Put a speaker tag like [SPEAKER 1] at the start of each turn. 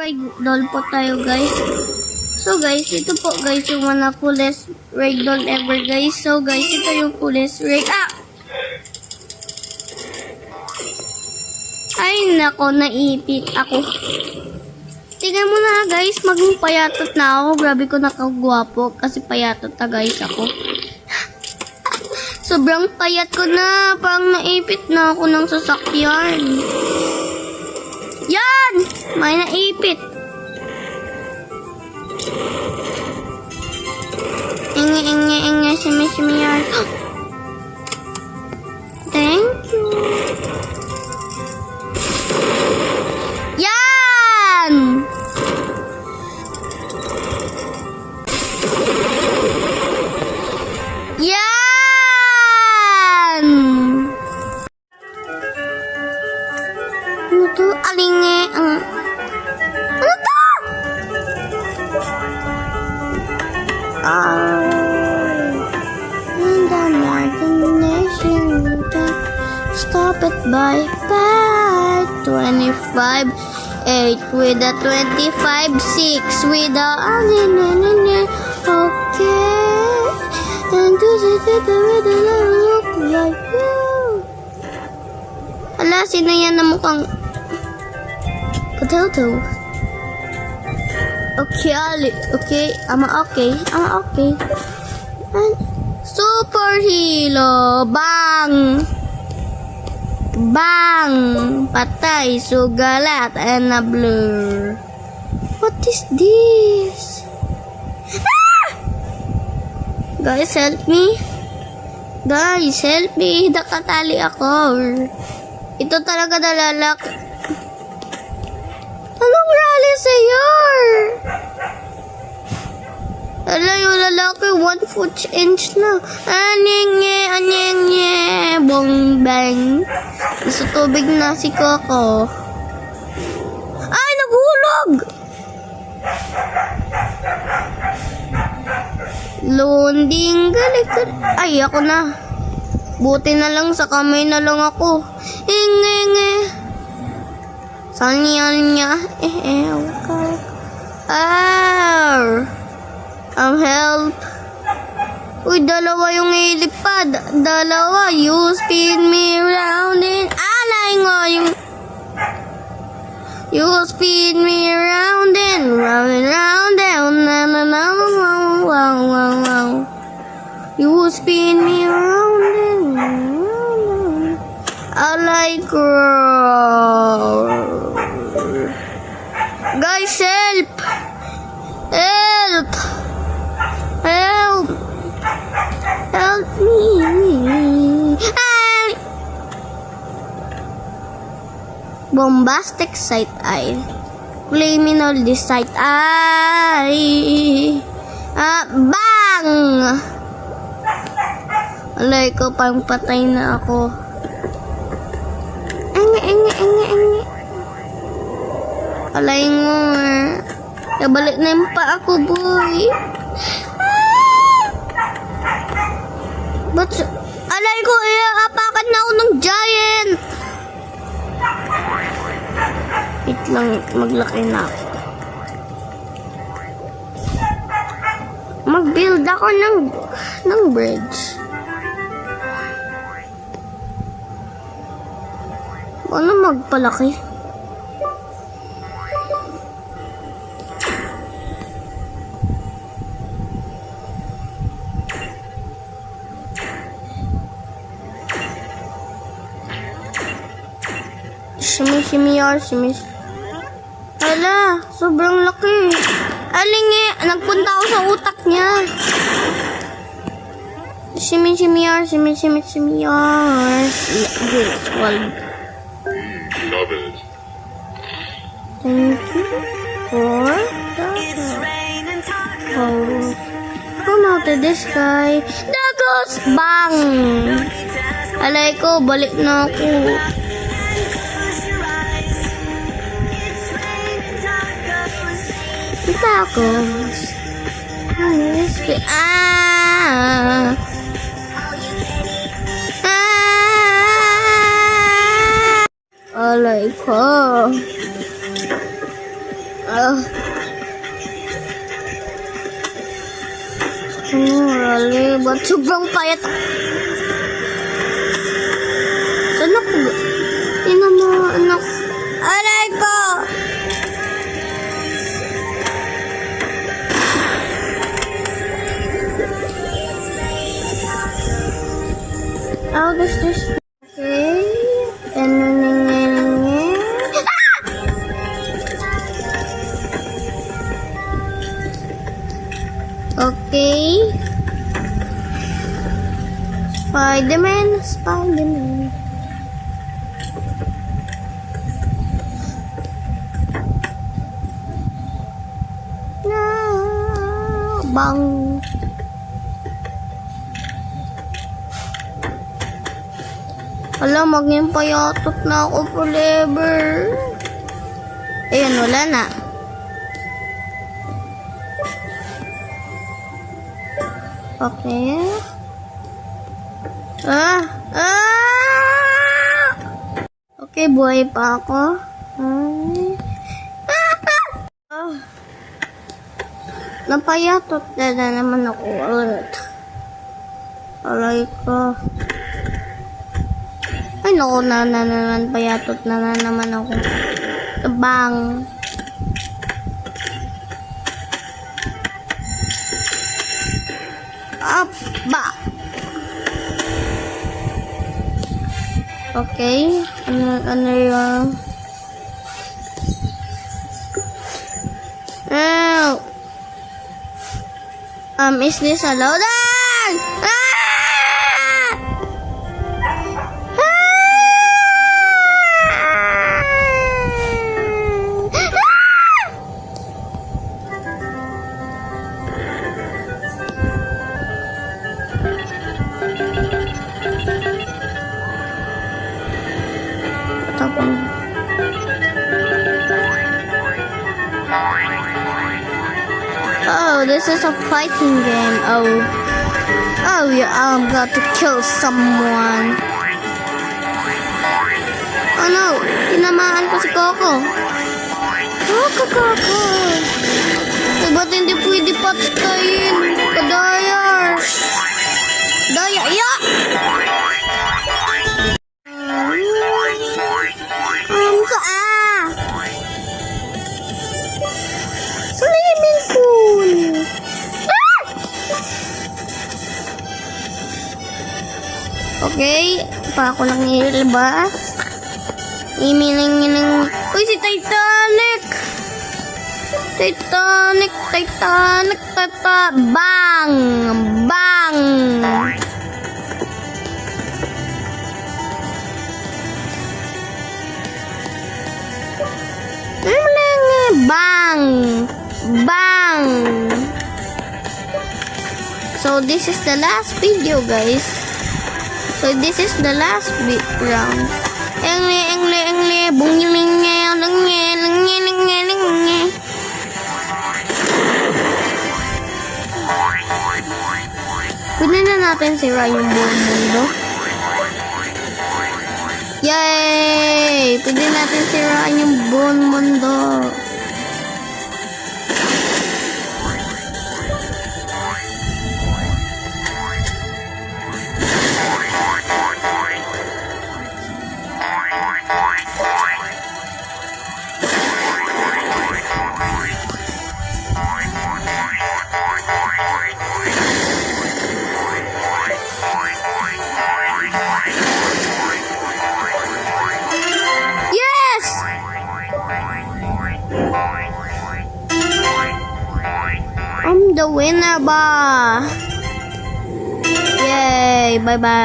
[SPEAKER 1] Ragdoll po tayo guys. So guys, ito po guys yung mga coolest ragdoll ever guys. So guys, ito yung coolest Ay nako, naipit ako. Tingnan mo na guys, maging payatot na ako. Grabe ko nakagwapo kasi payatot na guys ako. Sobrang payat ko na, parang naipit na ako ng sasakyan. Yan! May naipit. Inge, simi yan. Thank you. Yan! Yan! Ano to? Alinge. Ano to? In the imagination, stop it by 25, 8 with a 25, 6 with a okay, and this is it with a look like you. Ala, sino yan na mukhang potato? Okay, I'm okay. And super hero, bang! Bang! Patay, sugalat, and a blur. What is this? Ah! Guys, help me. Nakatali ako. Ito talaga nalalaki. Anong rally sa'yo? Ala, yung lalaki, 1 inch na. Anyenge, bong bang. Gusto tubig na si Coco. Ay, naghulog! Lunding, galit. Ay, ako na. Buti na lang, sa kamay na lang ako. Inge. Saan niya? Okay. Help. Uy, dalawa yung ilipad. Dalawa. You spin me round and You spin me round and round and wow. You spin me round and round. I like girl. Guys, help! Help me! Ay! Bombastic sight eye. Criminal this sight eye. Bang! Alay ko, pang patay na ako. Enge. Alay mo. Nabalik na yung pa ako, boy. Alay ko, apakan na ako ng giant. Wait lang, maglaki na ako. Mag-build ako ng bridge. Ano magpalaki? Shimmy. Hala, sobrang laki. Alinge, nagpunta ako sa utak niya. Shimmy. This one.
[SPEAKER 2] Love it.
[SPEAKER 1] Thank you for come out of the sky. Dagos! Bang! Alay ko, balik na ako. Tacos. Alay ko. Really? Ba't sobrang payat? Saan ako? Tingnan mo, anak. Aray ko! How does this... Okay. And okay. Spider-Man. No, bang. Alam, maging payatot na ako forever. Ayun, wala na. Okay. Okay, buhay pa ako. Napayatot na naman ako ulit. Alay ko. Ay, naku, naman payatot na naman ako. Bang. Ba. Okay. Ano yung... Is this allowed? Oh, this is a fighting game. Oh, yeah, I'm got to kill someone. Oh no, tinamaan ko si Coco. Coco. Ba't hindi pwede patayin? Kadayar. Daya, ya! Swimming pool. Okay, pa ako lang ilabas. Imiling. Uy, si Titanic. Bang. Bang. So this is the last video, guys. So this is the last round. Engle, bungiling. Pwede na natin sira yung buong mundo. Yay! Pwede natin siraan yung buong mundo. I'm the winner ba? Yay! Bye-bye.